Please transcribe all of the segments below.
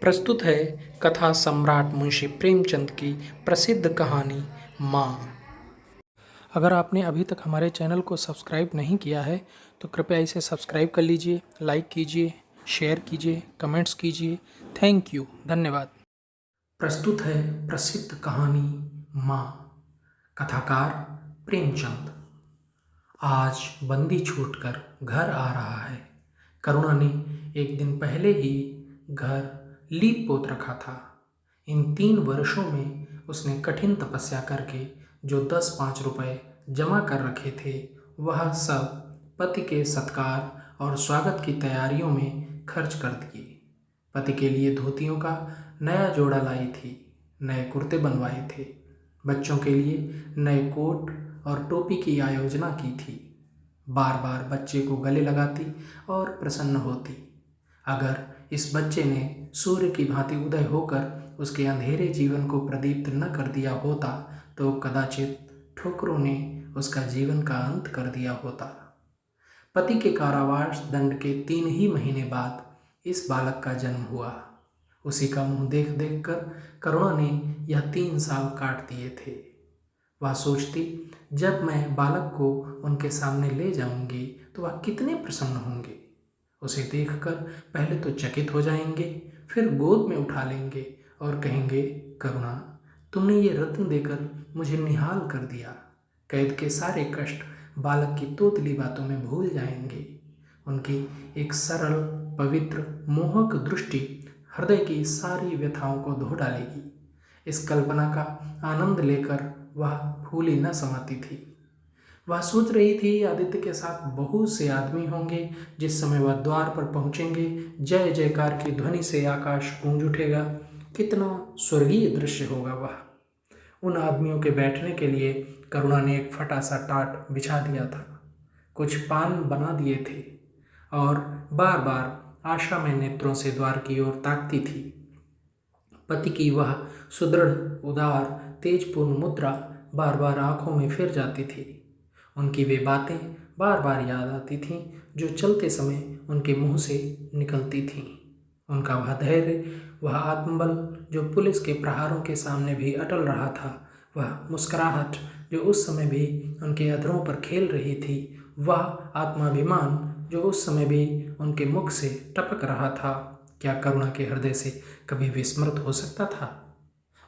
प्रस्तुत है कथा सम्राट मुंशी प्रेमचंद की प्रसिद्ध कहानी माँ। अगर आपने अभी तक हमारे चैनल को सब्सक्राइब नहीं किया है तो कृपया इसे सब्सक्राइब कर लीजिए, लाइक कीजिए, शेयर कीजिए, कमेंट्स कीजिए। थैंक यू, धन्यवाद। प्रस्तुत है प्रसिद्ध कहानी माँ। कथाकार प्रेमचंद। आज बंदी छूटकर घर आ रहा है। करुणा ने एक दिन पहले ही घर लीप पोत रखा था। इन 3 वर्षों में उसने कठिन तपस्या करके जो 10-5 रुपए जमा कर रखे थे वह सब पति के सत्कार और स्वागत की तैयारियों में खर्च कर दिए। पति के लिए धोतियों का नया जोड़ा लाई थी, नए कुर्ते बनवाए थे, बच्चों के लिए नए कोट और टोपी की आयोजना की थी। बार बार बच्चे को गले लगाती और प्रसन्न होती। अगर इस बच्चे ने सूर्य की भांति उदय होकर उसके अंधेरे जीवन को प्रदीप्त न कर दिया होता तो कदाचित ठोकरों ने उसका जीवन का अंत कर दिया होता। पति के कारावास दंड के 3 ही महीने बाद इस बालक का जन्म हुआ। उसी का मुंह देख देख कर करुणा ने यह 3 साल काट दिए थे। वह सोचती, जब मैं बालक को उनके सामने ले जाऊंगी तो वह कितने प्रसन्न होंगे। उसे देखकर पहले तो चकित हो जाएंगे, फिर गोद में उठा लेंगे और कहेंगे, करुणा, तुमने ये रत्न देकर मुझे निहाल कर दिया। कैद के सारे कष्ट बालक की तोतली बातों में भूल जाएंगे। उनकी एक सरल, पवित्र, मोहक दृष्टि हृदय की सारी व्यथाओं को धो डालेगी। इस कल्पना का आनंद लेकर वह फूली न समाती थी। वह सोच रही थी, आदित्य के साथ बहुत से आदमी होंगे। जिस समय वह द्वार पर पहुंचेंगे, जय जयकार की ध्वनि से आकाश गूंज उठेगा। कितना स्वर्गीय दृश्य होगा वह। उन आदमियों के बैठने के लिए करुणा ने एक फटा सा टाट बिछा दिया था, कुछ पान बना दिए थे और बार बार आशा में नेत्रों से द्वार की ओर ताकती थी। पति की वह सुदृढ़, उदार, तेजपूर्ण मुद्रा बार बार आंखों में फिर जाती थी। उनकी वे बातें बार बार याद आती थीं जो चलते समय उनके मुंह से निकलती थीं। उनका वह धैर्य, वह आत्मबल जो पुलिस के प्रहारों के सामने भी अटल रहा था, वह मुस्कुराहट जो उस समय भी उनके अधरों पर खेल रही थी, वह आत्माभिमान जो उस समय भी उनके मुख से टपक रहा था, क्या करुणा के हृदय से कभी विस्मृत हो सकता था?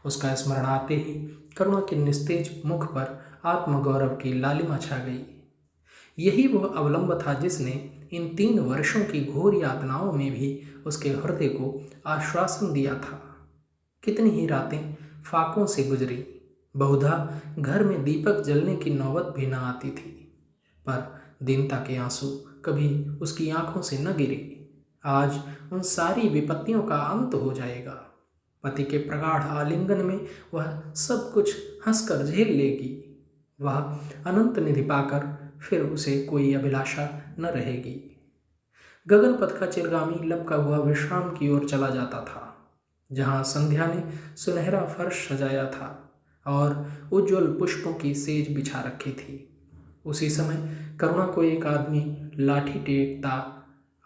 उसका स्मरण आते ही करुणा के निस्तेज मुख पर आत्मगौरव की लालिमा छा गई। यही वह अवलंब था जिसने इन 3 वर्षों की घोर यातनाओं में भी उसके हृदय को आश्वासन दिया था। कितनी ही रातें फाकों से गुजरी, बहुधा घर में दीपक जलने की नौबत भी न आती थी, पर दीनता के आंसू कभी उसकी आंखों से न गिरे। आज उन सारी विपत्तियों का अंत हो जाएगा। पति के प्रगाढ़ आलिंगन में वह सब कुछ हंसकर झेल लेगी। वह अनंत निधि पाकर फिर उसे कोई अभिलाषा न रहेगी। गगन पथ का चिरगामी लपका हुआ विश्राम की ओर चला जाता था, जहाँ संध्या ने सुनहरा फर्श सजाया था और उज्ज्वल पुष्पों की सेज बिछा रखी थी। उसी समय करुणा को एक आदमी लाठी टेकता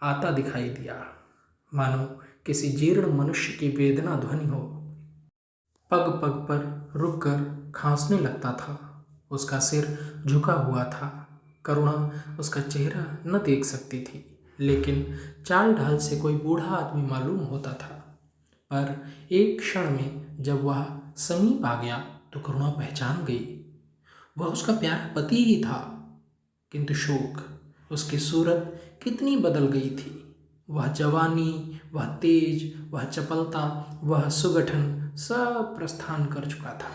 आता दिखाई दिया, मानो किसी जीर्ण मनुष्य की वेदना ध्वनि हो। पग पग पर रुककर खांसने लगता था। उसका सिर झुका हुआ था। करुणा उसका चेहरा न देख सकती थी, लेकिन चाल ढाल से कोई बूढ़ा आदमी मालूम होता था। पर एक क्षण में जब वह समीप आ गया तो करुणा पहचान गई। वह उसका प्यारा पति ही था, किंतु शोक, उसकी सूरत कितनी बदल गई थी। वह जवानी, वह तेज, वह चपलता, वह सुगठन सब प्रस्थान कर चुका था।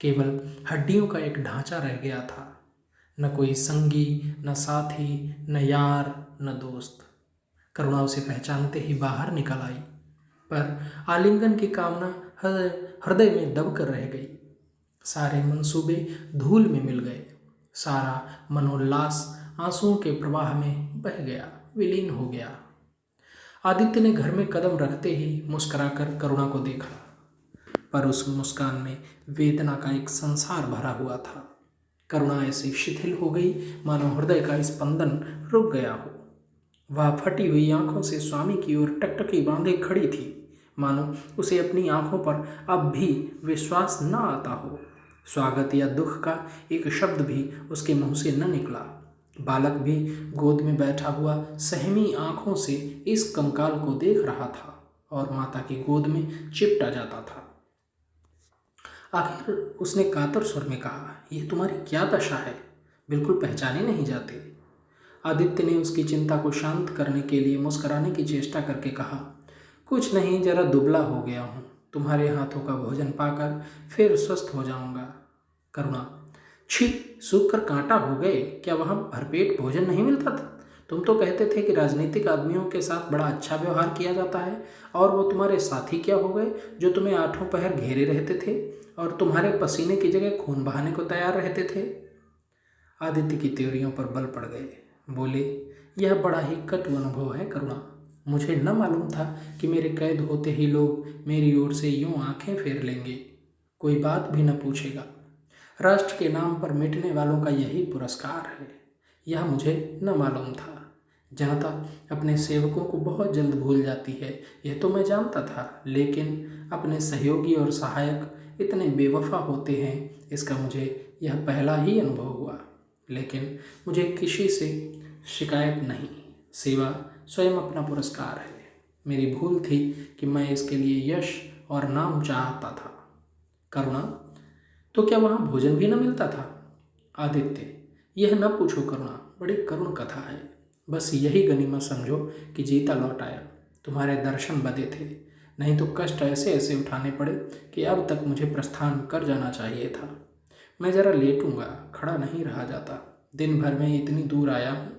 केवल हड्डियों का एक ढांचा रह गया था। न कोई संगी, न साथी, न यार, न दोस्त। करुणा उसे पहचानते ही बाहर निकल आई, पर आलिंगन की कामना हृदय में दबकर रह गई। सारे मंसूबे धूल में मिल गए। सारा मनोल्लास आंसुओं के प्रवाह में बह गया, विलीन हो गया। आदित्य ने घर में कदम रखते ही मुस्कुराकर करुणा को देखा, पर उस मुस्कान में वेदना का एक संसार भरा हुआ था। करुणा ऐसी शिथिल हो गई मानो हृदय का स्पंदन रुक गया हो। वह फटी हुई आंखों से स्वामी की ओर टकटकी बांधे खड़ी थी। मानो उसे अपनी आंखों पर अब भी विश्वास न आता हो। स्वागत या दुख का एक शब्द भी उसके मुंह से न निकला। बालक भी गोद में बैठा हुआ सहमी आंखों से इस कंकाल को देख रहा था और माता की गोद में चिपटा जाता था। आखिर उसने कातर स्वर में कहा, यह तुम्हारी क्या दशा है? बिल्कुल पहचाने नहीं जाते। आदित्य ने उसकी चिंता को शांत करने के लिए मुस्कुराने की चेष्टा करके कहा, कुछ नहीं, जरा दुबला हो गया हूँ। तुम्हारे हाथों का भोजन पाकर फिर स्वस्थ हो जाऊंगा। करुणा, छी, सूख कर कांटा हो गए। क्या वहाँ भरपेट भोजन नहीं मिलता था? तुम तो कहते थे कि राजनीतिक आदमियों के साथ बड़ा अच्छा व्यवहार किया जाता है, और वो तुम्हारे साथी क्या हो गए जो तुम्हें आठों पहर घेरे रहते थे और तुम्हारे पसीने की जगह खून बहाने को तैयार रहते थे। आदित्य की त्योरियों पर बल पड़ गए। बोले, यह बड़ा ही कटु अनुभव है करुणा। मुझे न मालूम था कि मेरे कैद होते ही लोग मेरी ओर से यूं आंखें फेर लेंगे, कोई बात भी न पूछेगा। राष्ट्र के नाम पर मिटने वालों का यही पुरस्कार है। यह मुझे न मालूम था। जनता अपने सेवकों को बहुत जल्द भूल जाती है, यह तो मैं जानता था, लेकिन अपने सहयोगी और सहायक इतने बेवफा होते हैं, इसका मुझे यह पहला ही अनुभव हुआ। लेकिन मुझे किसी से शिकायत नहीं। सेवा स्वयं अपना पुरस्कार है। मेरी भूल थी कि मैं इसके लिए यश और नाम चाहता था। करुणा, तो क्या वहाँ भोजन भी न मिलता था? आदित्य, यह न पूछो करुणा, बड़ी करुण कथा है। बस यही गनीमत समझो कि जीता लौट आया। तुम्हारे दर्शन बदे थे, नहीं तो कष्ट ऐसे ऐसे उठाने पड़े कि अब तक मुझे प्रस्थान कर जाना चाहिए था। मैं जरा लेटूंगा, खड़ा नहीं रहा जाता। दिन भर में इतनी दूर आया हूँ।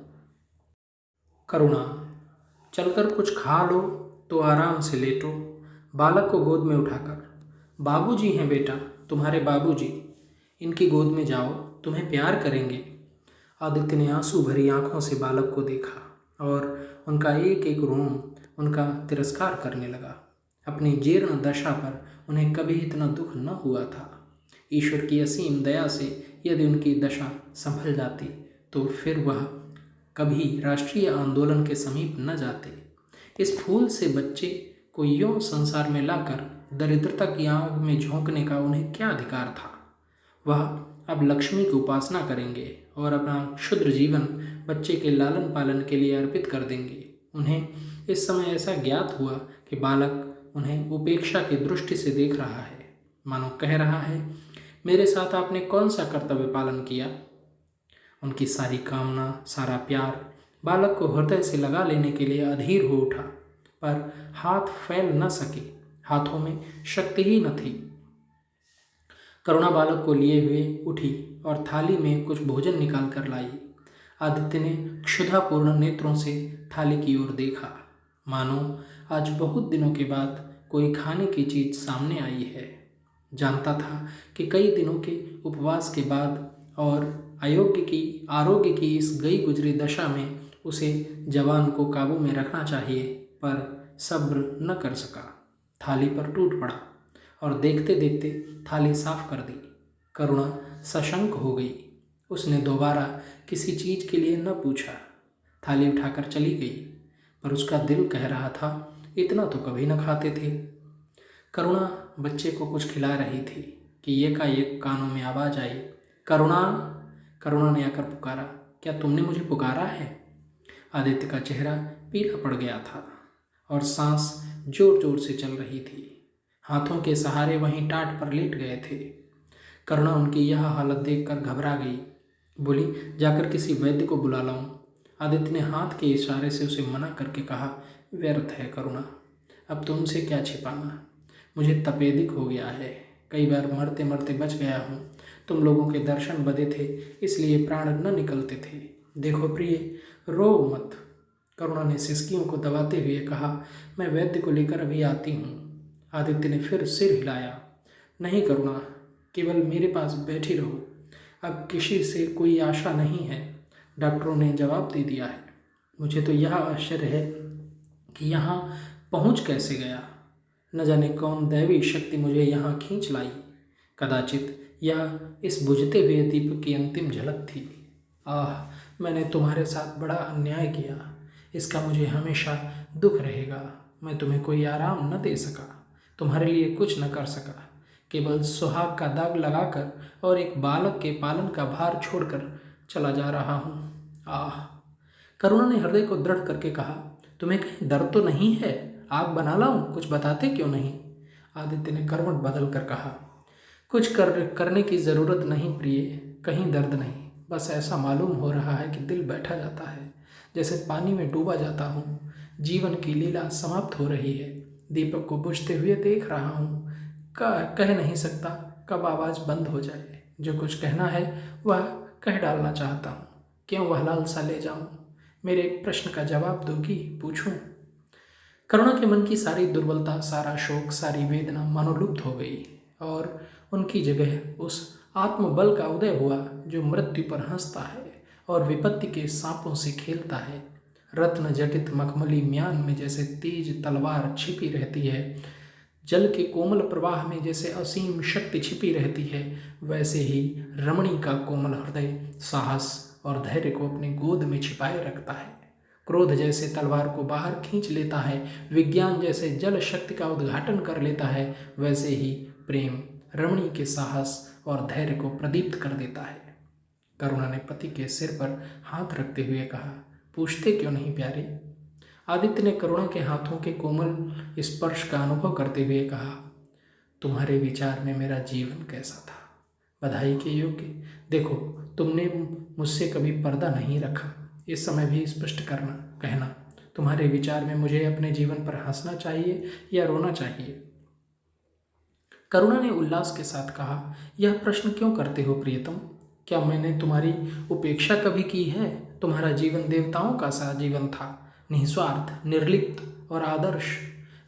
करुणा, चलकर कुछ खा लो तो आराम से लेटो। बालक को गोद में उठाकर, बाबूजी हैं बेटा, तुम्हारे बाबूजी, इनकी गोद में जाओ, तुम्हें प्यार करेंगे। आदित्य ने आंसू भरी आंखों से बालक को देखा और उनका एक एक रोम उनका तिरस्कार करने लगा। अपनी जीर्ण दशा पर उन्हें कभी इतना दुख न हुआ था। ईश्वर की असीम दया से यदि उनकी दशा संभल जाती तो फिर वह कभी राष्ट्रीय आंदोलन के समीप न जाते। इस फूल से बच्चे को यूं संसार में लाकर दरिद्रता की आग में झोंकने का उन्हें क्या अधिकार था? वह अब लक्ष्मी की उपासना करेंगे और अपना क्षुद्र जीवन बच्चे के लालन पालन के लिए अर्पित कर देंगे। उन्हें इस समय ऐसा ज्ञात हुआ कि बालक उन्हें उपेक्षा की दृष्टि से देख रहा है, मानो कह रहा है, मेरे साथ आपने कौन सा कर्तव्य पालन किया? उनकी सारी कामना, सारा प्यार बालक को हृदय से लगा लेने के लिए अधीर हो उठा, पर हाथ फैल न सके, हाथों में शक्ति ही न थी। करुणा बालक को लिए हुए उठी और थाली में कुछ भोजन निकाल कर लाई। आदित्य ने क्षुधापूर्ण नेत्रों से थाली की ओर देखा, मानो आज बहुत दिनों के बाद कोई खाने की चीज सामने आई है। जानता था कि कई दिनों के उपवास के बाद और आरोग्य की इस गई गुजरी दशा में उसे जवान को काबू में रखना चाहिए, पर सब्र न कर सका। थाली पर टूट पड़ा और देखते देखते थाली साफ कर दी। करुणा सशंक हो गई। उसने दोबारा किसी चीज के लिए न पूछा, थाली उठाकर चली गई, पर उसका दिल कह रहा था, इतना तो कभी न खाते थे। करुणा बच्चे को कुछ खिला रही थी कि एकाएक कानों में आवाज आई, करुणा। करुणा ने आकर पुकारा, क्या तुमने मुझे पुकारा है? आदित्य का चेहरा पीला पड़ गया था और सांस जोर जोर से चल रही थी। हाथों के सहारे वहीं टाट पर लेट गए थे। करुणा उनकी यह हालत देखकर घबरा गई। बोली, जाकर किसी वैद्य को बुला लाऊं? आदित्य ने हाथ के इशारे से उसे मना करके कहा, व्यर्थ है करुणा, अब तुमसे क्या छिपाना। मुझे तपेदिक हो गया है, कई बार मरते मरते बच गया हूँ। तुम लोगों के दर्शन बदे थे, इसलिए प्राण न निकलते थे। देखो प्रिय, रो मत। करुणा ने सिसकियों को दबाते हुए कहा, मैं वैद्य को लेकर अभी आती हूँ। आदित्य ने फिर सिर हिलाया, नहीं करुणा, केवल मेरे पास बैठी रहो, अब किसी से कोई आशा नहीं है। डॉक्टरों ने जवाब दे दिया है। मुझे तो यह आश्चर्य है कि यहाँ पहुँच कैसे गया। न जाने कौन दैवी शक्ति मुझे यहाँ खींच लाई। कदाचित यह इस बुझते हुए दीपक की अंतिम झलक थी। आह, मैंने तुम्हारे साथ बड़ा अन्याय किया, इसका मुझे हमेशा दुख रहेगा। मैं तुम्हें कोई आराम न दे सका, तुम्हारे लिए कुछ न कर सका, केवल सुहाग का दाग लगाकर और एक बालक के पालन का भार छोड़कर चला जा रहा हूँ। आह! करुणा ने हृदय को दृढ़ करके कहा, तुम्हें कहीं दर्द तो नहीं है? आग बना लाऊं? कुछ बताते क्यों नहीं? आदित्य ने करवट बदल कर कहा, कुछ करने की जरूरत नहीं प्रिय, कहीं दर्द नहीं, बस ऐसा मालूम हो रहा है कि दिल बैठा जाता है, जैसे पानी में डूबा जाता हूँ। जीवन की लीला समाप्त हो रही है, दीपक को बुझते हुए देख रहा हूँ। कह नहीं सकता कब आवाज़ बंद हो जाए। जो कुछ कहना है वह कह डालना चाहता हूँ, क्यों वह लालसा ले जाऊँ? मेरे एक प्रश्न का जवाब दोगी? पूछूं? करुणा के मन की सारी दुर्बलता, सारा शोक, सारी वेदना मनोलुप्त हो गई और उनकी जगह उस आत्मबल का उदय हुआ जो मृत्यु पर हंसता है और विपत्ति के सांपों से खेलता है। रत्न जटित मखमली म्यान में जैसे तेज तलवार छिपी रहती है, जल के कोमल प्रवाह में जैसे असीम शक्ति छिपी रहती है, वैसे ही रमणी का कोमल हृदय साहस और धैर्य को अपनी गोद में छिपाए रखता है। क्रोध जैसे तलवार को बाहर खींच लेता है, विज्ञान जैसे जल शक्ति का उद्घाटन कर लेता है, वैसे ही प्रेम रमणी के साहस और धैर्य को प्रदीप्त कर देता है। करुणा ने पति के सिर पर हाथ रखते हुए कहा, पूछते क्यों नहीं प्यारे? आदित्य ने करुणा के हाथों के कोमल स्पर्श का अनुभव करते हुए कहा, तुम्हारे विचार में मेरा जीवन कैसा था, बधाई के योग्य। देखो, तुमने मुझसे कभी पर्दा नहीं रखा, इस समय भी स्पष्ट कहना, तुम्हारे विचार में मुझे अपने जीवन पर हंसना चाहिए या रोना चाहिए? करुणा ने उल्लास के साथ कहा, यह प्रश्न क्यों करते हो प्रियतम? क्या मैंने तुम्हारी उपेक्षा कभी की है? तुम्हारा जीवन देवताओं का सा जीवन था, निस्वार्थ, निर्लिप्त और आदर्श।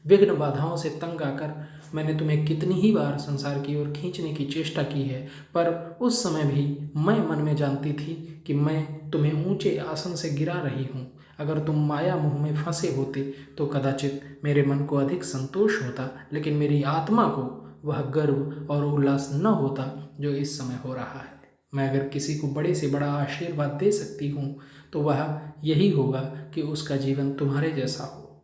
विघ्न बाधाओं से तंग आकर मैंने तुम्हें कितनी ही बार संसार की ओर खींचने की चेष्टा की है, पर उस समय भी मैं मन में जानती थी कि मैं तुम्हें ऊंचे आसन से गिरा रही हूँ। अगर तुम माया मोह में फंसे होते तो कदाचित मेरे मन को अधिक संतोष होता, लेकिन मेरी आत्मा को वह गर्व और उल्लास न होता जो इस समय हो रहा है। मैं अगर किसी को बड़े से बड़ा आशीर्वाद दे सकती हूँ तो वह यही होगा कि उसका जीवन तुम्हारे जैसा हो।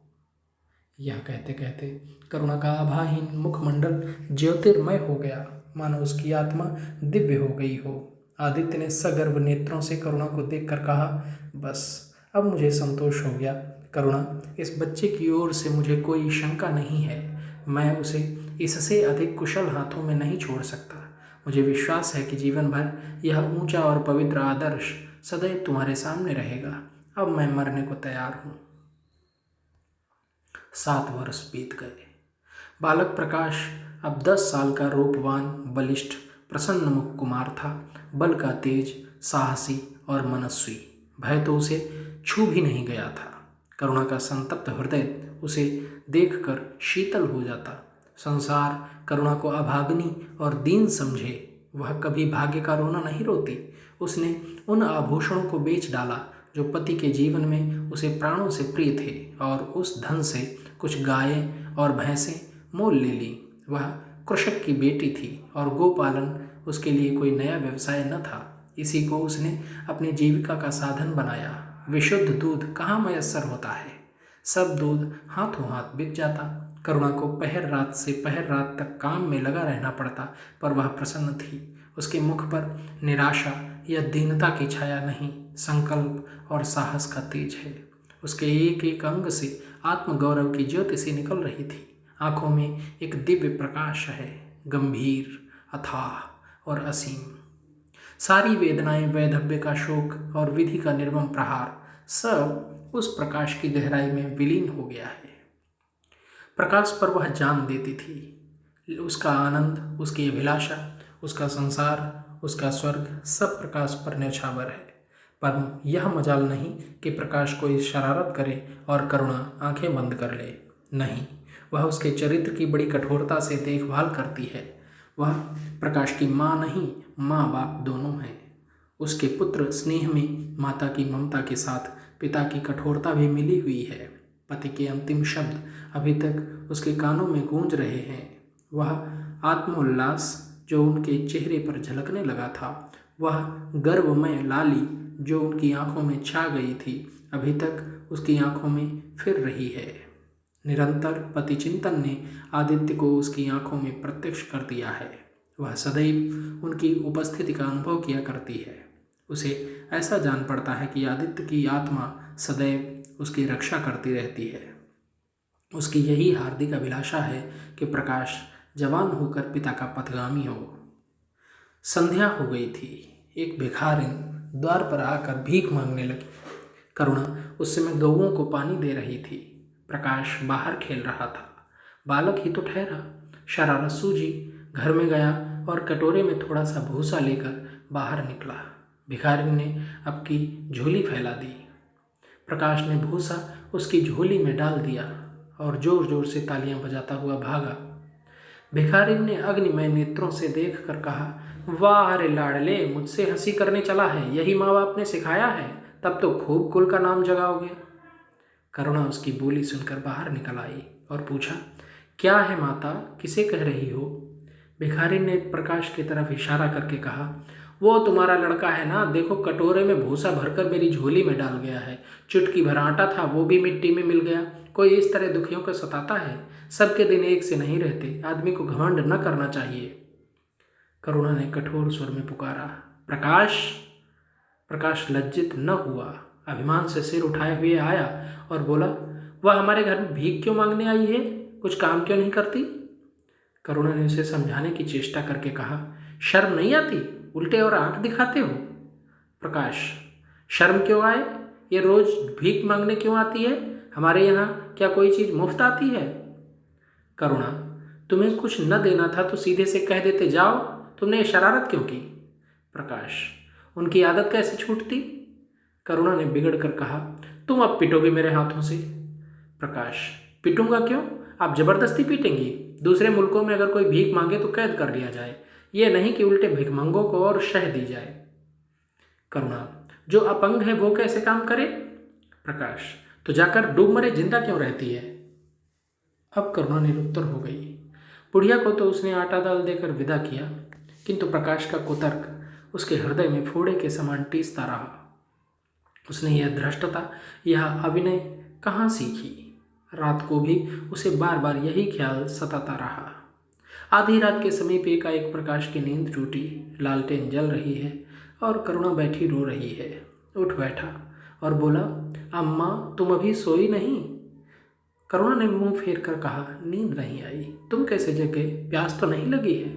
यह कहते कहते करुणा का आभाहीन मुखमंडल ज्योतिर्मय हो गया, मानो उसकी आत्मा दिव्य हो गई हो। आदित्य ने सगर्व नेत्रों से करुणा को देखकर कहा, बस अब मुझे संतोष हो गया। करुणा, इस बच्चे की ओर से मुझे कोई शंका नहीं है, मैं उसे इससे अधिक कुशल हाथों में नहीं छोड़ सकता। मुझे विश्वास है कि जीवन भर यह ऊंचा और पवित्र आदर्श सदैव तुम्हारे सामने रहेगा। अब मैं मरने को तैयार हूँ। 7 वर्ष बीत गए। बालक प्रकाश अब 10 साल का रूपवान, बलिष्ठ, प्रसन्न मुख कुमार था। बल का तेज, साहसी और मनस्वी। भय तो उसे छू भी नहीं गया था। करुणा का संतप्त हृदय उसे देखकर शीतल हो जाता। संसार करुणा को अभाग्नी और दीन समझे, वह कभी भाग्य का रोना नहीं रोती। उसने उन आभूषणों को बेच डाला जो पति के जीवन में उसे प्राणों से प्रिय थे, और उस धन से कुछ गायें और भैंसें मोल ले ली। वह कृषक की बेटी थी और गोपालन उसके लिए कोई नया व्यवसाय न था। इसी को उसने अपनी जीविका का साधन बनाया। विशुद्ध दूध कहाँ मयस्सर होता है, सब दूध हाथों हाथ बिक जाता। करुणा को पहर रात से पहर रात तक काम में लगा रहना पड़ता, पर वह प्रसन्न थी। उसके मुख पर निराशा या दीनता की छाया नहीं, संकल्प और साहस का तेज है। उसके एक एक अंग से आत्मगौरव की ज्योति सी निकल रही थी। आंखों में एक दिव्य प्रकाश है, गंभीर, अथाह और असीम। सारी वेदनाएं, वैधव्य का शोक और विधि का निर्मम प्रहार, सब उस प्रकाश की गहराई में विलीन हो गया है। प्रकाश पर वह जान देती थी। उसका आनंद, उसकी अभिलाषा, उसका संसार, उसका स्वर्ग सब प्रकाश पर न्यौछावर है। पर यह मजाल नहीं कि प्रकाश कोई शरारत करे और करुणा आंखें बंद कर ले। नहीं, वह उसके चरित्र की बड़ी कठोरता से देखभाल करती है। वह प्रकाश की माँ नहीं, माँ बाप दोनों हैं। उसके पुत्र स्नेह में माता की ममता के साथ पिता की कठोरता भी मिली हुई है। पति के अंतिम शब्द अभी तक उसके कानों में गूंज रहे हैं। वह आत्मोल्लास जो उनके चेहरे पर झलकने लगा था, वह गर्वमय लाली जो उनकी आंखों में छा गई थी, अभी तक उसकी आंखों में फिर रही है। निरंतर पति चिंतन ने आदित्य को उसकी आंखों में प्रत्यक्ष कर दिया है। वह सदैव उनकी उपस्थिति का अनुभव किया करती है। उसे ऐसा जान पड़ता है कि आदित्य की आत्मा सदैव उसकी रक्षा करती रहती है। उसकी यही हार्दिक अभिलाषा है कि प्रकाश जवान होकर पिता का पथगामी हो। संध्या हो गई थी। एक भिखारिन द्वार पर आकर भीख मांगने लगी। करुणा उस समय गौओं को पानी दे रही थी। प्रकाश बाहर खेल रहा था। बालक ही तो ठहरा। शरारत सूझी, घर में गया और कटोरे में थोड़ा सा भूसा लेकर बाहर निकला। भिखारिन ने अपनी झोली फैला दी। प्रकाश ने भूसा उसकी झोली में डाल दिया और जोर जोर से तालियां बजाता हुआ भागा। भिखारिन ने अग्निमय नेत्रों से देखकर कहा, वाह रे लाडले, मुझसे हंसी करने चला है, यही माँ बाप ने सिखाया है, तब तो खूब कुल का नाम जगाओगे। करुणा उसकी बोली सुनकर बाहर निकल आई और पूछा, क्या है माता, किसे कह रही हो? भिखारिन ने प्रकाश की तरफ इशारा करके कहा, वो तुम्हारा लड़का है ना, देखो कटोरे में भूसा भरकर मेरी झोली में डाल गया है। चुटकी भर आटा था, वो भी मिट्टी में मिल गया। कोई इस तरह दुखियों को सताता है? सबके दिन एक से नहीं रहते, आदमी को घमंड न करना चाहिए। करुणा ने कठोर स्वर में पुकारा, प्रकाश। प्रकाश लज्जित न हुआ, अभिमान से सिर उठाए हुए आया और बोला, वह हमारे घर में भीख क्यों मांगने आई है? कुछ काम क्यों नहीं करती? करुणा ने उसे समझाने की चेष्टा करके कहा, शर्म नहीं आती? उल्टे और आंख दिखाते हो। प्रकाश, शर्म क्यों आए? ये रोज भीख मांगने क्यों आती है? हमारे यहाँ क्या कोई चीज़ मुफ्त आती है? करुणा, तुम्हें कुछ न देना था तो सीधे से कह देते जाओ, तुमने ये शरारत क्यों की? प्रकाश, उनकी आदत कैसे छूटती? करुणा ने बिगड़ कर कहा, तुम अब पिटोगे मेरे हाथों से। प्रकाश, पिटूंगा क्यों? आप जबरदस्ती पीटेंगी? दूसरे मुल्कों में अगर कोई भीख मांगे तो कैद कर लिया जाए, ये नहीं कि उल्टे भिखमंगों को और शह दी जाए। करुणा, जो अपंग है वो कैसे काम करे? प्रकाश, तो जाकर डूब मरे, जिंदा क्यों रहती है? अब करुणा निरुत्तर हो गई। बुढ़िया को तो उसने आटा दाल देकर विदा किया, किंतु प्रकाश का कुतर्क उसके हृदय में फोड़े के समान टीसता रहा। उसने यह धृष्टता, यह अभिनय कहाँ सीखी? रात को भी उसे बार बार यही ख्याल सताता रहा। आधी रात के समीप एकाएक प्रकाश की नींद टूटी। लालटेन जल रही है और करुणा बैठी रो रही है। उठ बैठा और बोला, अम्मा तुम अभी सोई नहीं? करुणा ने मुंह फेर कर कहा, नींद नहीं आई। तुम कैसे जगे? प्यास तो नहीं लगी है?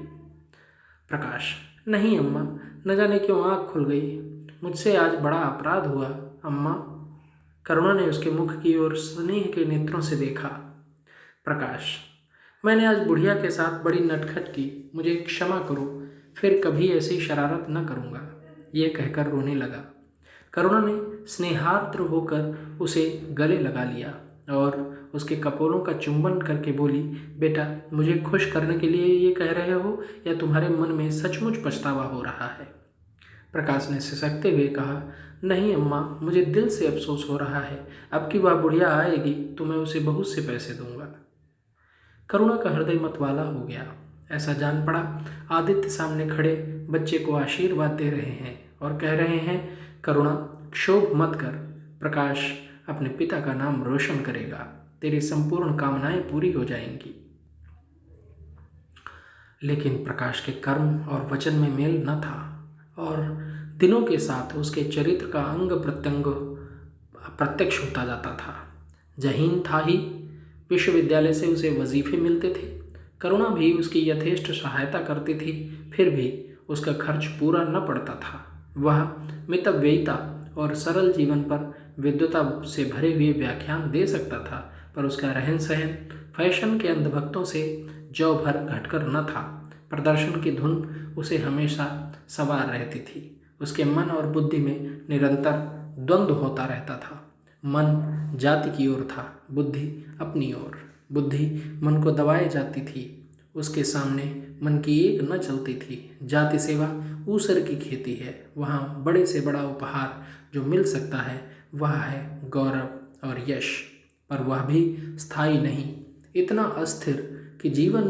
प्रकाश, नहीं अम्मा, न जाने क्यों आँख खुल गई। मुझसे आज बड़ा अपराध हुआ अम्मा। करुणा ने उसके मुख की ओर स्नेह के नेत्रों से देखा। प्रकाश, मैंने आज बुढ़िया के साथ बड़ी नटखट की, मुझे क्षमा करो, फिर कभी ऐसी शरारत न करूँगा। ये कहकर रोने लगा। करुणा ने स्नेहार्द्र होकर उसे गले लगा लिया और उसके कपोलों का चुंबन करके बोली, बेटा मुझे खुश करने के लिए ये कह रहे हो या तुम्हारे मन में सचमुच पछतावा हो रहा है? प्रकाश ने सिसकते हुए कहा, नहीं अम्मा, मुझे दिल से अफसोस हो रहा है। अब की वह बुढ़िया आएगी तो मैं उसे बहुत से पैसे दूंगा। करुणा का हृदय मतवाला हो गया। ऐसा जान पड़ा आदित्य सामने खड़े बच्चे को आशीर्वाद दे रहे हैं और कह रहे हैं, करुणा क्षोभ मत कर, प्रकाश अपने पिता का नाम रोशन करेगा, तेरी संपूर्ण कामनाएं पूरी हो जाएंगी। लेकिन प्रकाश के कर्म और वचन में मेल न था और दिनों के साथ उसके चरित्र का अंग प्रत्यंग प्रत्यक्ष होता जाता था। जहीन था ही, विश्वविद्यालय से उसे वजीफे मिलते थे। करुणा भी उसकी यथेष्ट सहायता करती थी, फिर भी उसका खर्च पूरा न पड़ता था। वह मितव्ययिता और सरल जीवन पर विद्वता से भरे हुए व्याख्यान दे सकता था, पर उसका रहन सहन फैशन के अंधभक्तों से जौ भर घटकर न था। प्रदर्शन की धुन उसे हमेशा सवार रहती थी। उसके मन और बुद्धि में निरंतर द्वंद्व होता रहता था। मन जाति की ओर था, बुद्धि अपनी ओर। बुद्धि मन को दबाए जाती थी, उसके सामने मन की एक न चलती थी। जाति सेवा ऊसर की खेती है। वहाँ बड़े से बड़ा उपहार जो मिल सकता है वह है गौरव और यश, पर वह भी स्थायी नहीं, इतना अस्थिर कि जीवन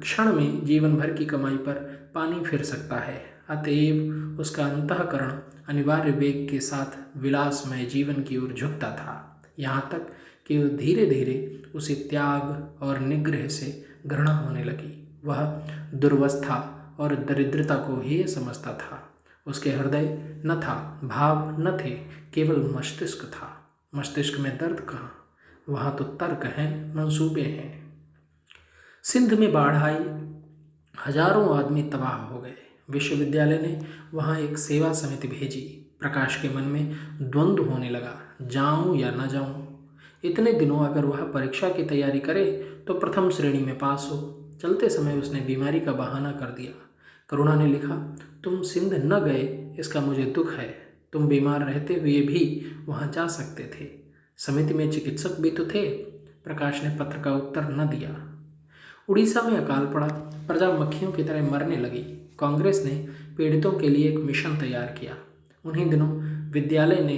क्षण में जीवन भर की कमाई पर पानी फिर सकता है। अतएव उसका अंतःकरण अनिवार्य वेग के साथ विलासमय जीवन की ओर झुकता था, यहाँ तक कि धीरे धीरे उसे त्याग और निग्रह से घृणा होने लगी। वह दुर्वस्था और दरिद्रता को ही समझता था। उसके हृदय न था, भाव न थे, केवल मस्तिष्क था। मस्तिष्क में दर्द कहाँ, वहाँ तो तर्क हैं, मंसूबे हैं। सिंध में बाढ़ आई, हजारों आदमी तबाह हो गए। विश्वविद्यालय ने वहाँ एक सेवा समिति भेजी। प्रकाश के मन में द्वंद्व होने लगा, जाऊं या न जाऊं। इतने दिनों अगर वह परीक्षा की तैयारी करे तो प्रथम श्रेणी में पास हो। चलते समय उसने बीमारी का बहाना कर दिया। करुणा ने लिखा, तुम सिंध न गए इसका मुझे दुख है। तुम बीमार रहते हुए भी वहाँ जा सकते थे। समिति में चिकित्सक भी तो थे। प्रकाश ने पत्र का उत्तर न दिया। उड़ीसा में अकाल पड़ा, प्रजा मक्खियों की तरह मरने लगी। कांग्रेस ने पीड़ितों के लिए एक मिशन तैयार किया। उन्हीं दिनों विद्यालय ने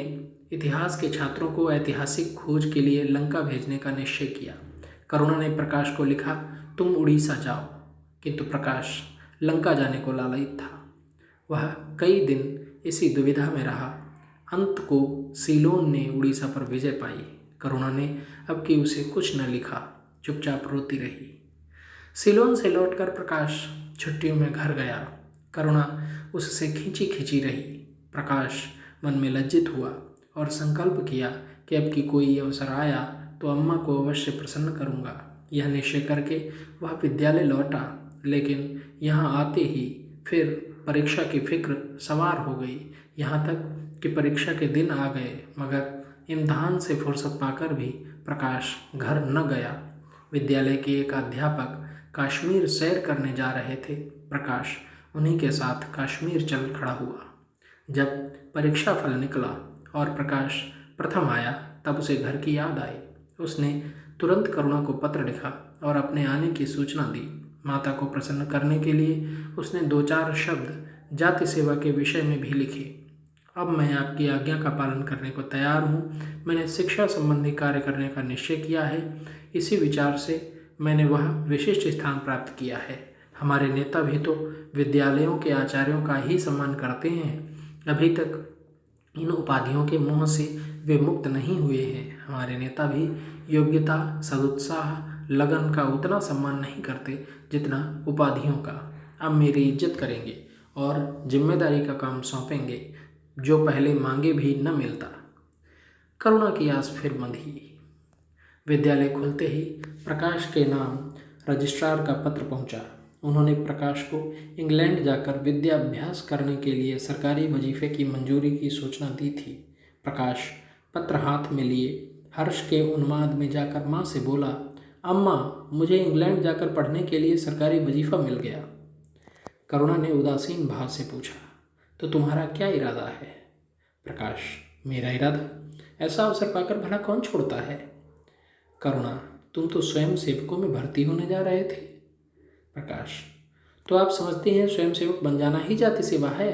इतिहास के छात्रों को ऐतिहासिक खोज के लिए लंका भेजने का निश्चय किया। करुणा ने प्रकाश को लिखा, तुम उड़ीसा जाओ। किंतु प्रकाश लंका जाने को लालयित था। वह कई दिन इसी दुविधा में रहा। अंत को सीलोन ने उड़ीसा पर विजय पाई। करुणा ने अब कि उसे कुछ न लिखा, चुपचाप रोती रही। सीलोन से लौटकर प्रकाश छुट्टियों में घर गया। करुणा उससे खींची खींची रही। प्रकाश मन में लज्जित हुआ और संकल्प किया कि अब की कोई अवसर आया तो अम्मा को अवश्य प्रसन्न करूंगा। यह निश्चय करके वह विद्यालय लौटा, लेकिन यहाँ आते ही फिर परीक्षा की फिक्र सवार हो गई। यहाँ तक कि परीक्षा के दिन आ गए, मगर इम्तहान से फुर्सत पाकर भी प्रकाश घर न गया। विद्यालय के एक अध्यापक कश्मीर सैर करने जा रहे थे। प्रकाश उन्हीं के साथ कश्मीर चल खड़ा हुआ। जब परीक्षा फल निकला और प्रकाश प्रथम आया, तब उसे घर की याद आई। उसने तुरंत करुणा को पत्र लिखा और अपने आने की सूचना दी। माता को प्रसन्न करने के लिए उसने 2-4 शब्द जाति सेवा के विषय में भी लिखे। अब मैं आपकी आज्ञा का पालन करने को तैयार हूँ। मैंने शिक्षा संबंधी कार्य करने का निश्चय किया है। इसी विचार से मैंने वह विशिष्ट स्थान प्राप्त किया है। हमारे नेता भी तो विद्यालयों के आचार्यों का ही सम्मान करते हैं। अभी तक इन उपाधियों के मोह से वे मुक्त नहीं हुए हैं। हमारे नेता भी योग्यता, सदुत्साह, लगन का उतना सम्मान नहीं करते जितना उपाधियों का। अब मेरी इज्जत करेंगे और जिम्मेदारी का काम सौंपेंगे जो पहले मांगे भी न मिलता। करुणा की आस फिर बंधी। विद्यालय खुलते ही प्रकाश के नाम रजिस्ट्रार का पत्र पहुंचा। उन्होंने प्रकाश को इंग्लैंड जाकर विद्या अभ्यास करने के लिए सरकारी वजीफे की मंजूरी की सूचना दी थी। प्रकाश पत्र हाथ में लिए हर्ष के उन्माद में जाकर माँ से बोला, अम्मा, मुझे इंग्लैंड जाकर पढ़ने के लिए सरकारी वजीफा मिल गया। करुणा ने उदासीन भाव से पूछा, तो तुम्हारा क्या इरादा है? प्रकाश, मेरा इरादा? ऐसा अवसर पाकर भला कौन छोड़ता है? करुणा, तुम तो स्वयं सेवकों में भर्ती होने जा रहे थे। प्रकाश, तो आप समझते हैं स्वयं सेवक बन जाना ही जाति सेवा है?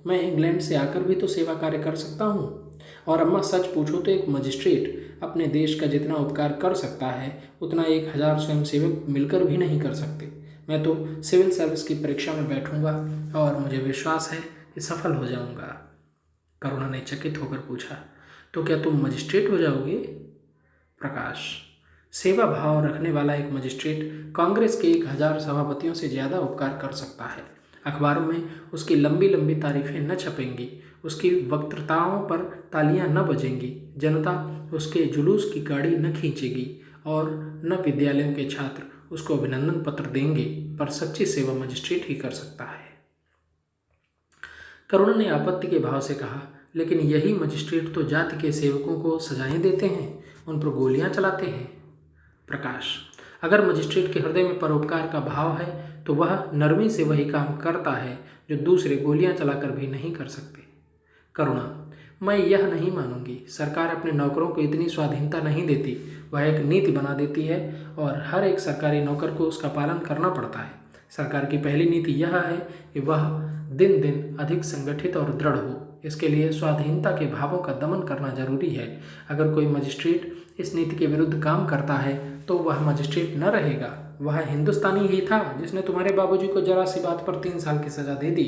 मैं इंग्लैंड से आकर भी तो सेवा कार्य कर सकता हूँ। और अम्मा, सच पूछो तो एक मजिस्ट्रेट अपने देश का जितना उपकार कर सकता है उतना 1000 स्वयंसेवक मिलकर भी नहीं कर सकते। मैं तो सिविल सर्विस की परीक्षा में बैठूंगा और मुझे विश्वास है कि सफल हो जाऊंगा। करुणा ने चकित होकर पूछा, तो क्या तुम मजिस्ट्रेट हो जाओगे? प्रकाश, सेवा भाव रखने वाला एक मजिस्ट्रेट कांग्रेस के 1000 सभापतियों से ज़्यादा उपकार कर सकता है। अखबारों में उसकी लंबी लंबी तारीफें न छपेंगी, उसकी वक्तृताओं पर तालियां न बजेंगी, जनता उसके जुलूस की गाड़ी न खींचेगी और न विद्यालयों के छात्र उसको अभिनंदन पत्र देंगे, पर सच्ची सेवा मजिस्ट्रेट ही कर सकता है। करुणा ने आपत्ति के भाव से कहा, लेकिन यही मजिस्ट्रेट तो जाति के सेवकों को सजाएं देते हैं, उन पर गोलियां चलाते हैं। प्रकाश, अगर मजिस्ट्रेट के हृदय में परोपकार का भाव है तो वह नरमी से वही काम करता है जो दूसरे गोलियां चलाकर भी नहीं कर सकते। करुणा, मैं यह नहीं मानूंगी। सरकार अपने नौकरों को इतनी स्वाधीनता नहीं देती, वह एक नीति बना देती है और हर एक सरकारी नौकर को उसका पालन करना पड़ता है। सरकार की पहली नीति यह है कि वह दिन दिन अधिक संगठित और दृढ़ हो। इसके लिए स्वाधीनता के भावों का दमन करना जरूरी है। अगर कोई मजिस्ट्रेट इस नीति के विरुद्ध काम करता है तो वह मजिस्ट्रेट न रहेगा। वह हिंदुस्तानी ही था जिसने तुम्हारे बाबूजी को जरा सी बात पर 3 साल की सज़ा दे दी।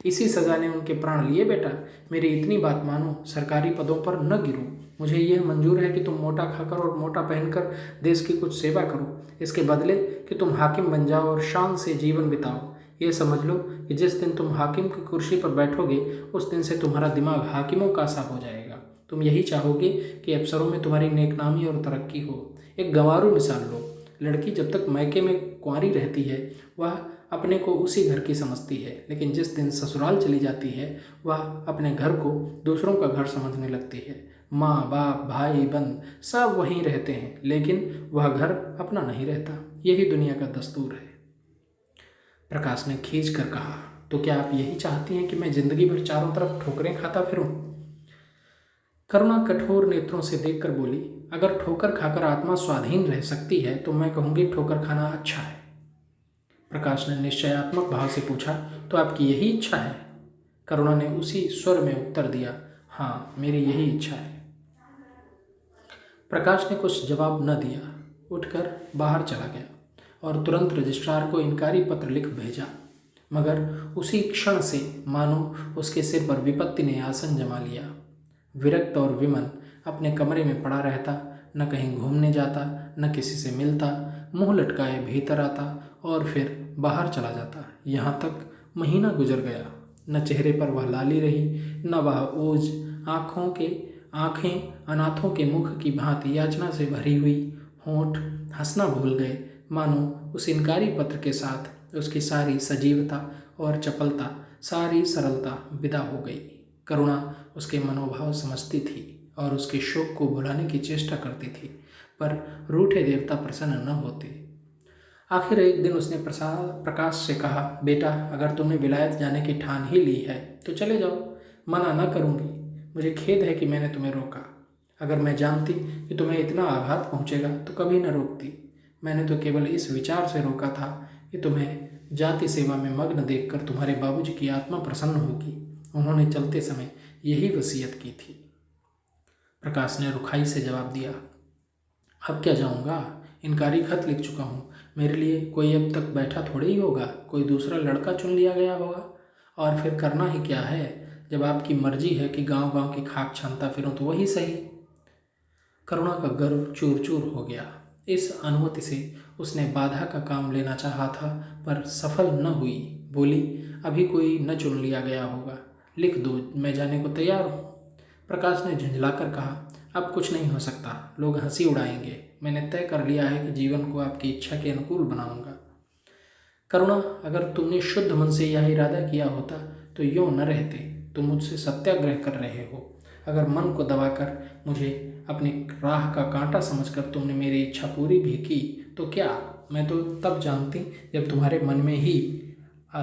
इसी सज़ा ने उनके प्राण लिए। बेटा, मेरी इतनी बात मानो, सरकारी पदों पर न गिरो। मुझे यह मंजूर है कि तुम मोटा खाकर और मोटा पहनकर देश की कुछ सेवा करो, इसके बदले कि तुम हाकिम बन जाओ और शान से जीवन बिताओ। ये समझ लो कि जिस दिन तुम हाकिम की कुर्सी पर बैठोगे उस दिन से तुम्हारा दिमाग हाकिमों का सा हो जाएगा। तुम यही चाहोगे कि अफसरों में तुम्हारी नेकनामी और तरक्की हो। एक गंवारू मिसाल लो, लड़की जब तक मायके में कुंवारी रहती है वह अपने को उसी घर की समझती है, लेकिन जिस दिन ससुराल चली जाती है वह अपने घर को दूसरों का घर समझने लगती है। माँ बाप भाई बंद सब वहीं रहते हैं, लेकिन वह घर अपना नहीं रहता। यही दुनिया का दस्तूर है। प्रकाश ने खींच कर कहा, तो क्या आप यही चाहती हैं कि मैं जिंदगी भर चारों तरफ ठोकरें खाता फिरूं? करुणा कठोर नेत्रों से देखकर बोली, अगर ठोकर खाकर आत्मा स्वाधीन रह सकती है तो मैं कहूँगी ठोकर खाना अच्छा है। प्रकाश ने निश्चयात्मक भाव से पूछा, तो आपकी यही इच्छा है? करुणा ने उसी स्वर में उत्तर दिया, हाँ मेरी यही इच्छा है। प्रकाश ने कुछ जवाब न दिया, उठकर बाहर चला गया और तुरंत रजिस्ट्रार को इनकारी पत्र लिख भेजा। मगर उसी क्षण से मानो उसके सिर पर विपत्ति ने आसन जमा लिया। विरक्त और विमन अपने कमरे में पड़ा रहता, न कहीं घूमने जाता, न किसी से मिलता, मुंह लटकाए भीतर आता और फिर बाहर चला जाता। यहाँ तक महीना गुजर गया, न चेहरे पर वह लाली रही, न वह ओज। आँखें अनाथों के मुख की भांति याचना से भरी हुई, होंठ हंसना भूल गए, मानो उस इनकारी पत्र के साथ उसकी सारी सजीवता और चपलता, सारी सरलता विदा हो गई। करुणा उसके मनोभाव समझती थी और उसके शोक को भुलाने की चेष्टा करती थी, पर रूठे देवता प्रसन्न न होते। आखिर एक दिन उसने प्रकाश से कहा, बेटा अगर तुमने विलायत जाने की ठान ही ली है तो चले जाओ, मना न करूँगी। मुझे खेद है कि मैंने तुम्हें रोका। अगर मैं जानती कि तुम्हें इतना आघात पहुँचेगा तो कभी न रोकती। मैंने तो केवल इस विचार से रोका था कि तुम्हें जाति सेवा में मग्न देखकर तुम्हारे बाबूजी की आत्मा प्रसन्न होगी। उन्होंने चलते समय यही वसीयत की थी। प्रकाश ने रुखाई से जवाब दिया, अब क्या जाऊँगा, इनकारी खत लिख चुका हूँ। मेरे लिए कोई अब तक बैठा थोड़े ही होगा, कोई दूसरा लड़का चुन लिया गया होगा। और फिर करना ही क्या है, जब आपकी मर्जी है कि गांव गांव की खाक छानता फिरूं तो वही सही। करुणा का गर्व चूर चूर हो गया। इस अनुमति से उसने बाधा का काम लेना चाहा था, पर सफल न हुई। बोली, अभी कोई न चुन लिया गया होगा, लिख दो, मैं जाने को तैयार हूँ। प्रकाश ने झुंझलाकर कहा, अब कुछ नहीं हो सकता, लोग हंसी उड़ाएंगे। मैंने तय कर लिया है कि जीवन को आपकी इच्छा के अनुकूल बनाऊंगा। करुणा, अगर तुमने शुद्ध मन से यह इरादा किया होता तो यूँ न रहते। तुम मुझसे सत्याग्रह कर रहे हो। अगर मन को दबाकर मुझे अपनी राह का कांटा समझकर तुमने मेरी इच्छा पूरी भी की तो क्या, मैं तो तब जानती जब तुम्हारे मन में ही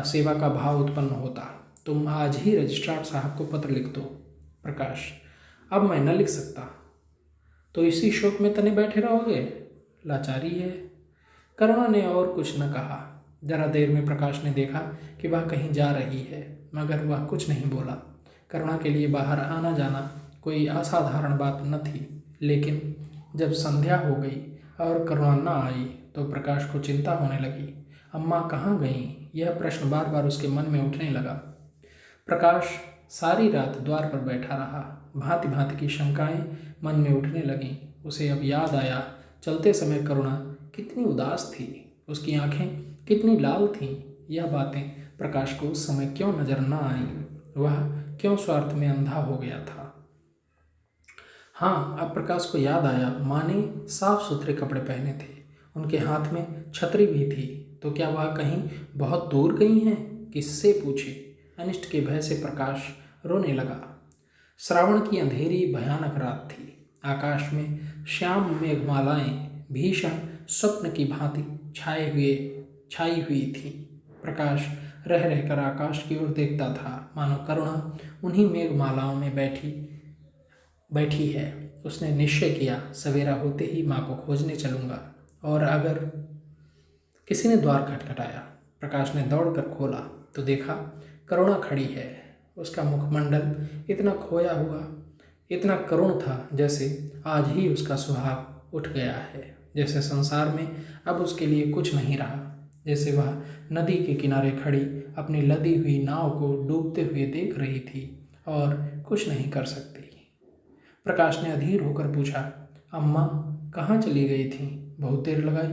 सेवा का भाव उत्पन्न होता। तुम आज ही रजिस्ट्रार साहब को पत्र लिख दो। प्रकाश, अब मैं न लिख सकता। तो इसी शोक में तने बैठे रहोगे? लाचारी है। करुणा ने और कुछ न कहा। जरा देर में प्रकाश ने देखा कि वह कहीं जा रही है, मगर वह कुछ नहीं बोला। करुणा के लिए बाहर आना जाना कोई असाधारण बात न थी, लेकिन जब संध्या हो गई और करुणा न आई तो प्रकाश को चिंता होने लगी। अम्मा कहाँ गईं? यह प्रश्न बार बार उसके मन में उठने लगा। प्रकाश सारी रात द्वार पर बैठा रहा। भांति भांति की शंकाएं मन में उठने लगीं। उसे अब याद आया, चलते समय करुणा कितनी उदास थी, उसकी आंखें कितनी लाल थीं। यह बातें प्रकाश को उस समय क्यों नजर न आईं? वह क्यों स्वार्थ में अंधा हो गया था? हाँ, अब प्रकाश को याद आया, माँ ने साफ सुथरे कपड़े पहने थे, उनके हाथ में छतरी भी थी। तो क्या वह कहीं बहुत दूर गई हैं? किससे पूछे? अनिष्ट के भय से प्रकाश रोने लगा। श्रावण की अंधेरी भयानक रात थी। आकाश में श्याम मेघमालाएं भीषण स्वप्न की भांति छाई हुई थी। प्रकाश रह रहकर आकाश की ओर देखता था, मानो करुणा उन्हीं मेघमालाओं में बैठी है। उसने निश्चय किया, सवेरा होते ही माँ को खोजने चलूँगा। और अगर किसी ने द्वार खटखटाया। प्रकाश ने दौड़कर खोला तो देखा करुणा खड़ी है। उसका मुखमंडल इतना खोया हुआ, इतना करुण था, जैसे आज ही उसका सुहाग उठ गया है, जैसे संसार में अब उसके लिए कुछ नहीं रहा, जैसे वह नदी के किनारे खड़ी अपनी लदी हुई नाव को डूबते हुए देख रही थी और कुछ नहीं कर सकती। प्रकाश ने अधीर होकर पूछा, अम्मा कहाँ चली गई थी? बहुत देर लगाई।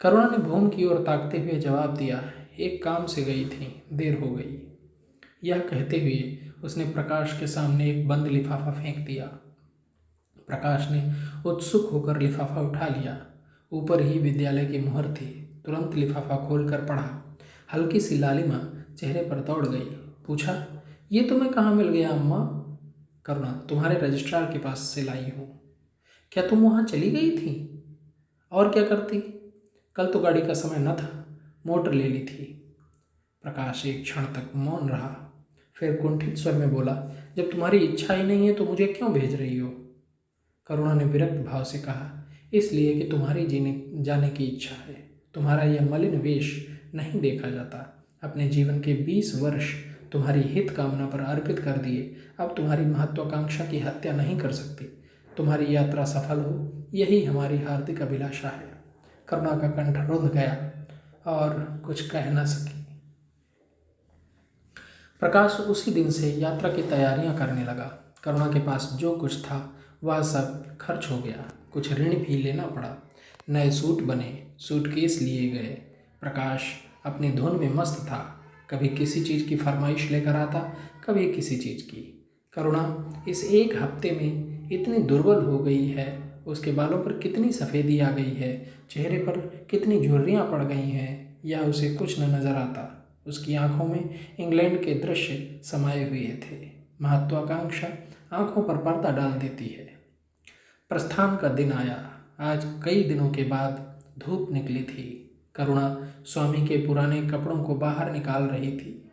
करुणा ने भूमि की ओर ताकते हुए जवाब दिया, एक काम से गई थी, देर हो गई। यह कहते हुए उसने प्रकाश के सामने एक बंद लिफाफा फेंक दिया। प्रकाश ने उत्सुक होकर लिफाफा उठा लिया। ऊपर ही विद्यालय की मुहर थी। तुरंत लिफाफा खोलकर पढ़ा। हल्की सी लालिमा चेहरे पर दौड़ गई। पूछा, ये तुम्हें कहाँ मिल गया अम्मा? करुणा, तुम्हारे रजिस्ट्रार के पास से लाई हूँ। क्या तुम वहाँ चली गई थी? और क्या करती? कल तो गाड़ी का समय न था, मोटर ले ली थी। प्रकाश एक क्षण तक मौन रहा, फिर कुंठित स्वर में बोला, जब तुम्हारी इच्छा ही नहीं है तो मुझे क्यों भेज रही हो? करुणा ने विरक्त भाव से कहा, इसलिए कि तुम्हारी जाने की इच्छा है। तुम्हारा यह मलिन वेश नहीं देखा जाता। अपने जीवन के 20 वर्ष तुम्हारी हित कामना पर अर्पित कर दिए। अब तुम्हारी महत्वाकांक्षा की हत्या नहीं कर सकती। तुम्हारी यात्रा सफल हो, यही हमारी हार्दिक अभिलाषा है। करुणा का कंठ रुंध गया और कुछ कह न सकी। प्रकाश उसी दिन से यात्रा की तैयारियां करने लगा। करुणा के पास जो कुछ था वह सब खर्च हो गया। कुछ ऋण भी लेना पड़ा। नए सूट बने, सूटकेस लिए गए। प्रकाश अपनी धुन में मस्त था। कभी किसी चीज़ की फरमाइश लेकर आता, कभी किसी चीज़ की। करुणा इस एक हफ्ते में इतनी दुर्बल हो गई है। उसके बालों पर कितनी सफ़ेदी आ गई है, चेहरे पर कितनी झुर्रियाँ पड़ गई हैं, यह उसे कुछ न नज़र आता। उसकी आंखों में इंग्लैंड के दृश्य समाये हुए थे। महत्वाकांक्षा आंखों पर पर्दा डाल देती है। प्रस्थान का दिन आया। आज कई दिनों के बाद धूप निकली थी। करुणा स्वामी के पुराने कपड़ों को बाहर निकाल रही थी।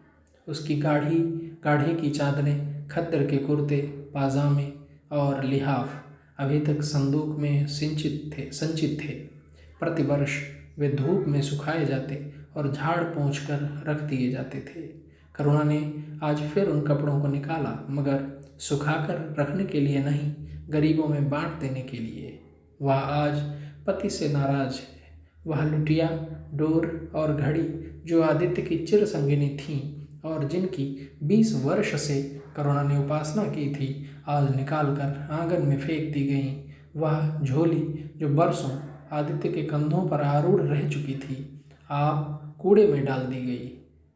उसकी गाढ़े की चादरें, खद्दर के कुर्ते, पाजामे और लिहाफ अभी तक संदूक में संचित थे। प्रतिवर्ष वे धूप में सुखाए जाते और झाड़ पोंछ कर रख दिए जाते थे। करुणा ने आज फिर उन कपड़ों को निकाला, मगर सुखाकर रखने के लिए नहीं, गरीबों में बांट देने के लिए। वह आज पति से नाराज है। वह लुटिया, डोर और घड़ी जो आदित्य की चिर संगिनी थीं और जिनकी 20 वर्ष से करुणा ने उपासना की थी, आज निकालकर आंगन में फेंक दी गईं। वह झोली जो बरसों आदित्य के कंधों पर आरूढ़ रह चुकी थी, आप कूड़े में डाल दी गई।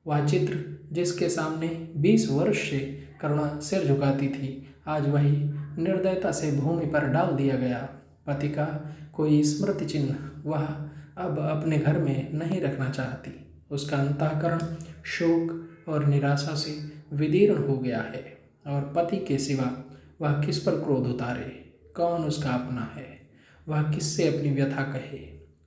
वह चित्र जिसके सामने 20 वर्ष से करुणा सिर झुकाती थी, आज वही निर्दयता से भूमि पर डाल दिया गया। पति का कोई स्मृति चिन्ह वह अब अपने घर में नहीं रखना चाहती। उसका अंतःकरण शोक और निराशा से विदीर्ण हो गया है और पति के सिवा वह किस पर क्रोध उतारे? कौन उसका अपना है? वह किससे अपनी व्यथा कहे,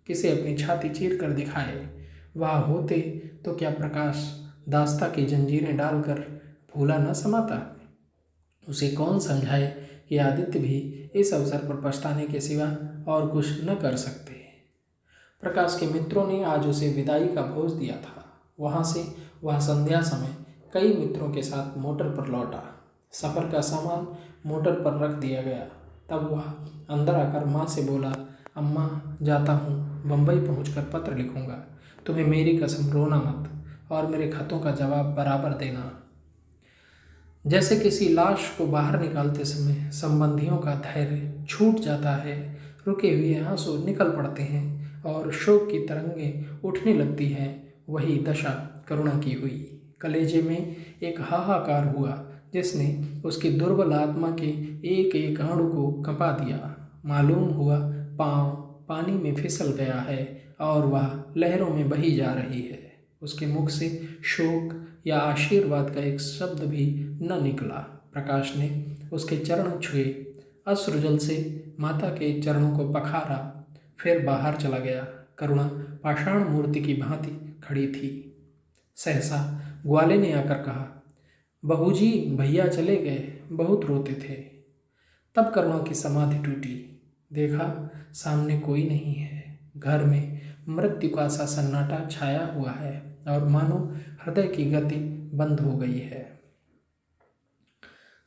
किसे अपनी छाती चीर कर दिखाए? वह होते तो क्या प्रकाश दास्ता की जंजीरें डालकर भूला न समाता? उसे कौन समझाए कि आदित्य भी इस अवसर पर पछताने के सिवा और कुछ न कर सकते। प्रकाश के मित्रों ने आज उसे विदाई का भोज दिया था। वहाँ से वह संध्या समय कई मित्रों के साथ मोटर पर लौटा। सफ़र का सामान मोटर पर रख दिया गया। तब वह अंदर आकर माँ से बोला, अम्मा जाता हूँ, बम्बई पहुँचकर पत्र लिखूँगा। तुम्हें मेरी कसम रोना मत और मेरे खतों का जवाब बराबर देना। जैसे किसी लाश को बाहर निकालते समय संबंधियों का धैर्य छूट जाता है, रुके हुए आंसू निकल पड़ते हैं और शोक की तरंगें उठने लगती हैं, वही दशा करुणा की हुई। कलेजे में एक हाहाकार हुआ जिसने उसकी दुर्बल आत्मा के एक एक अणु को कंपा दिया। मालूम हुआ पाँव पानी में फिसल गया है और वह लहरों में बही जा रही है। उसके मुख से शोक या आशीर्वाद का एक शब्द भी न निकला। प्रकाश ने उसके चरण छुए, अश्रुजल से माता के चरणों को पखारा, फिर बाहर चला गया। करुणा पाषाण मूर्ति की भांति खड़ी थी। सहसा ग्वाले ने आकर कहा, बहूजी भैया चले गए, बहुत रोते थे। तब करुणा की समाधि टूटी। देखा सामने कोई नहीं है। घर में मृत्यु का सा सन्नाटा छाया हुआ है और मानो हृदय की गति बंद हो गई है।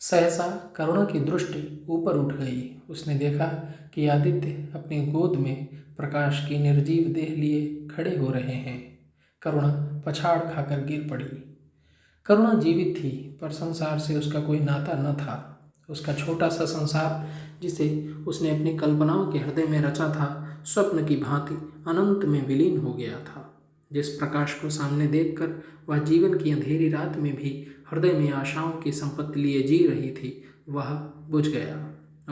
सहसा करुणा की दृष्टि ऊपर उठ गई। उसने देखा कि आदित्य अपनी गोद में प्रकाश की निर्जीव देह लिए खड़े हो रहे हैं। करुणा पछाड़ खाकर गिर पड़ी। करुणा जीवित थी पर संसार से उसका कोई नाता न था। उसका छोटा सा संसार, जिसे उसने अपनी कल्पनाओं के हृदय में रचा था, स्वप्न की भांति अनंत में विलीन हो गया था। जिस प्रकाश को सामने देखकर वह जीवन की अंधेरी रात में भी हृदय में आशाओं की संपत्ति लिए जी रही थी, वह बुझ गया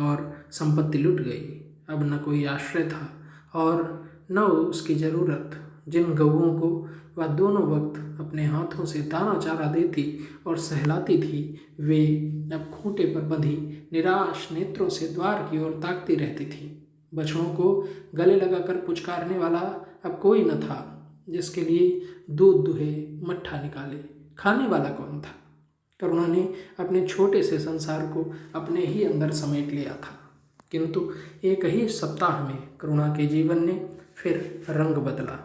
और संपत्ति लुट गई। अब न कोई आश्रय था और न उसकी ज़रूरत। जिन गऊओं को वह दोनों वक्त अपने हाथों से दाना चारा देती और सहलाती थी, वे अब खूंटे पर बंधी निराश नेत्रों से द्वार की ओर ताकती रहती थीं। बछड़ों को गले लगाकर पुचकारने वाला अब कोई न था, जिसके लिए दूध दुहे मट्ठा निकाले। खाने वाला कौन था? करुणा ने अपने छोटे से संसार को अपने ही अंदर समेट लिया था, किंतु एक ही सप्ताह में करुणा के जीवन ने फिर रंग बदला।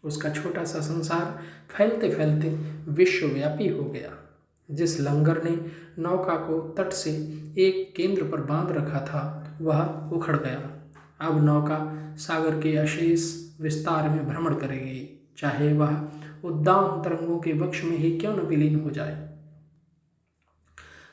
उसका छोटा सा संसार फैलते फैलते विश्वव्यापी हो गया। जिस लंगर ने नौका को तट से एक केंद्र पर बांध रखा था, वह उखड़ गया। अब नौका सागर के अशेष विस्तार में भ्रमण करेगी, चाहे वह उद्दाम तरंगों के वक्ष में ही क्यों न विलीन हो जाए।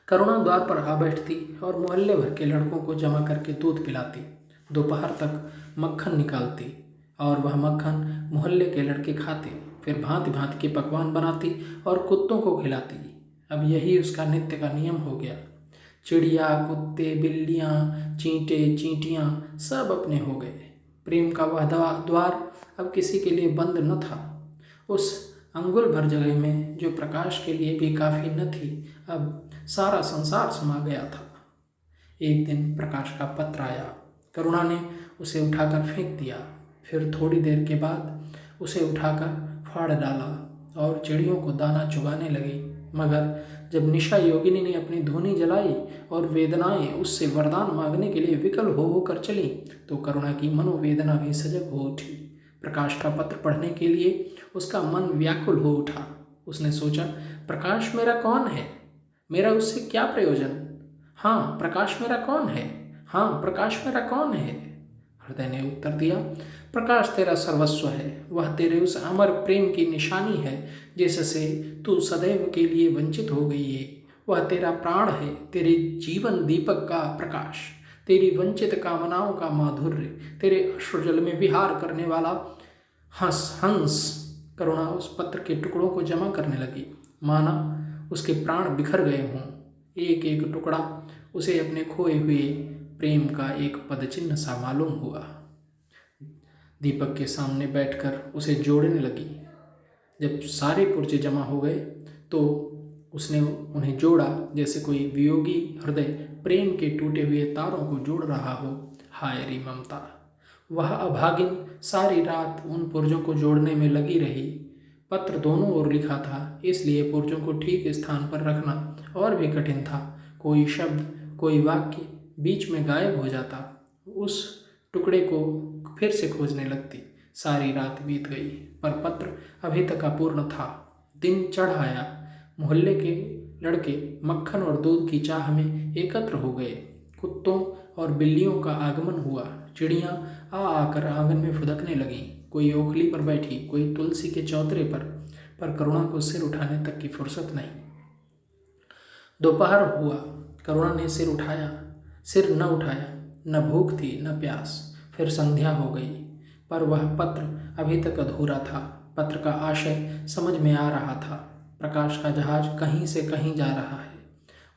करुणा द्वार पर आ बैठती और मोहल्ले भर के लड़कों को जमा करके दूध पिलाती। दोपहर तक मक्खन निकालती और वह मक्खन मोहल्ले के लड़के खाते। फिर भांति भांति के पकवान बनाती और कुत्तों को खिलाती। अब यही उसका नित्य का नियम हो गया। चिड़िया, कुत्ते, बिल्लियाँ, चींटे, चींटियाँ सब अपने हो गए। प्रेम का वह द्वार अब किसी के लिए बंद न था। उस अंगुल भर जगह में जो प्रकाश के लिए भी काफ़ी न थी, अब सारा संसार समा गया था। एक दिन प्रकाश का पत्र आया। करुणा ने उसे उठाकर फेंक दिया। फिर थोड़ी देर के बाद उसे उठाकर फाड़ डाला और चिड़ियों को दाना चुगाने लगी। मगर जब निशा योगिनी ने अपनी धूनी जलाई और वेदनाएं उससे वरदान मांगने के लिए विकल हो होकर चली, तो करुणा की मनोवेदना भी सजग हो उठी। प्रकाश का पत्र पढ़ने के लिए उसका मन व्याकुल हो उठा। उसने सोचा, प्रकाश मेरा कौन है? मेरा उससे क्या प्रयोजन? हाँ, प्रकाश मेरा कौन है? हाँ, प्रकाश मेरा कौन है? हृदय ने उत्तर दिया, प्रकाश तेरा सर्वस्व है। वह तेरे उस अमर प्रेम की निशानी है जिससे तू सदैव के लिए वंचित हो गई है। वह तेरा प्राण है, तेरे जीवन दीपक का प्रकाश, तेरी वंचित कामनाओं का माधुर्य, तेरे अश्रुजल में विहार करने वाला हंस। करुणा उस पत्र के टुकड़ों को जमा करने लगी, माना उसके प्राण बिखर गए हों। एक एक टुकड़ा उसे अपने खोए हुए प्रेम का एक पदचिन्ह सा मालूम हुआ। दीपक के सामने बैठकर उसे जोड़ने लगी। जब सारे पुर्जे जमा हो गए तो उसने उन्हें जोड़ा, जैसे कोई वियोगी हृदय प्रेम के टूटे हुए तारों को जोड़ रहा हो। हाय री ममता! वह अभागिन सारी रात उन पुर्जों को जोड़ने में लगी रही। पत्र दोनों ओर लिखा था, इसलिए पुर्जों को ठीक स्थान पर रखना और भी कठिन था। कोई शब्द, कोई वाक्य बीच में गायब हो जाता। उस टुकड़े को फिर से खोजने लगती। सारी रात बीत गई, पर पत्र अभी तक अपूर्ण था। दिन चढ़ आया। मोहल्ले के लड़के मक्खन और दूध की चाह में एकत्र हो गए। कुत्तों और बिल्लियों का आगमन हुआ। चिड़ियाँ आ आकर आंगन में फुदकने लगीं। कोई ओखली पर बैठी, कोई तुलसी के चौतरे पर करुणा को सिर उठाने तक की फुर्सत नहीं। दोपहर हुआ। करुणा ने सिर न उठाया। न भूख थी न प्यास। फिर संध्या हो गई, पर वह पत्र अभी तक अधूरा था। पत्र का आशय समझ में आ रहा था। प्रकाश का जहाज कहीं से कहीं जा रहा है।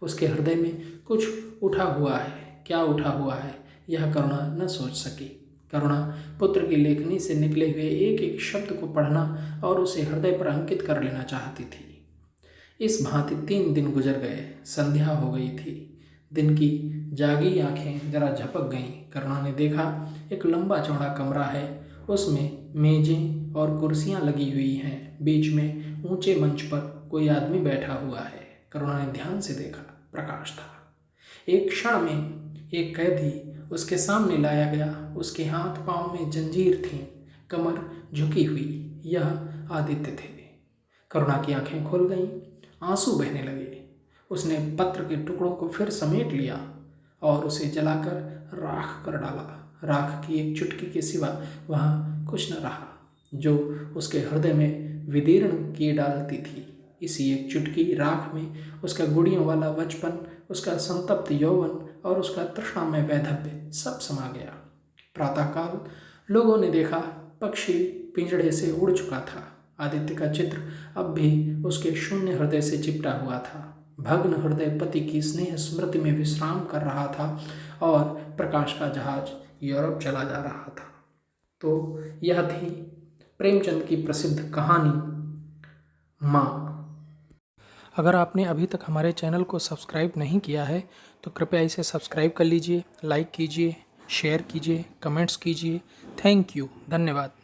उसके हृदय में कुछ उठा हुआ है। क्या उठा हुआ है, यह करुणा न सोच सकी। करुणा पुत्र की लेखनी से निकले हुए एक एक शब्द को पढ़ना और उसे हृदय पर अंकित कर लेना चाहती थी। इस भांति 3 दिन गुजर गए। संध्या हो गई थी। दिन की जागी आंखें जरा झपक गईं। करुणा ने देखा, एक लंबा चौड़ा कमरा है। उसमें मेजें और कुर्सियां लगी हुई हैं। बीच में ऊंचे मंच पर कोई आदमी बैठा हुआ है। करुणा ने ध्यान से देखा, प्रकाश था। एक क्षण में एक कैदी उसके सामने लाया गया। उसके हाथ पांव में जंजीर थी, कमर झुकी हुई। यह आदित्य थे। करुणा की आंखें खुल गईं, आंसू बहने लगे। उसने पत्र के टुकड़ों को फिर समेट लिया और उसे जलाकर राख कर डाला। राख की एक चुटकी के सिवा वहाँ कुछ न रहा जो उसके हृदय में विदीर्ण किए डालती थी। इसी एक चुटकी राख में उसका गुड़ियों वाला बचपन, उसका संतप्त यौवन और उसका तृष्णामय वैधव्य सब समा गया। प्रातःकाल लोगों ने देखा, पक्षी पिंजड़े से उड़ चुका था। आदित्य का चित्र अब भी उसके शून्य हृदय से चिपटा हुआ था। भग्न हृदय पति की स्नेह स्मृति में विश्राम कर रहा था और प्रकाश का जहाज यूरोप चला जा रहा था। तो यह थी प्रेमचंद की प्रसिद्ध कहानी माँ। अगर आपने अभी तक हमारे चैनल को सब्सक्राइब नहीं किया है तो कृपया इसे सब्सक्राइब कर लीजिए, लाइक कीजिए, शेयर कीजिए, कमेंट्स कीजिए। थैंक यू, धन्यवाद।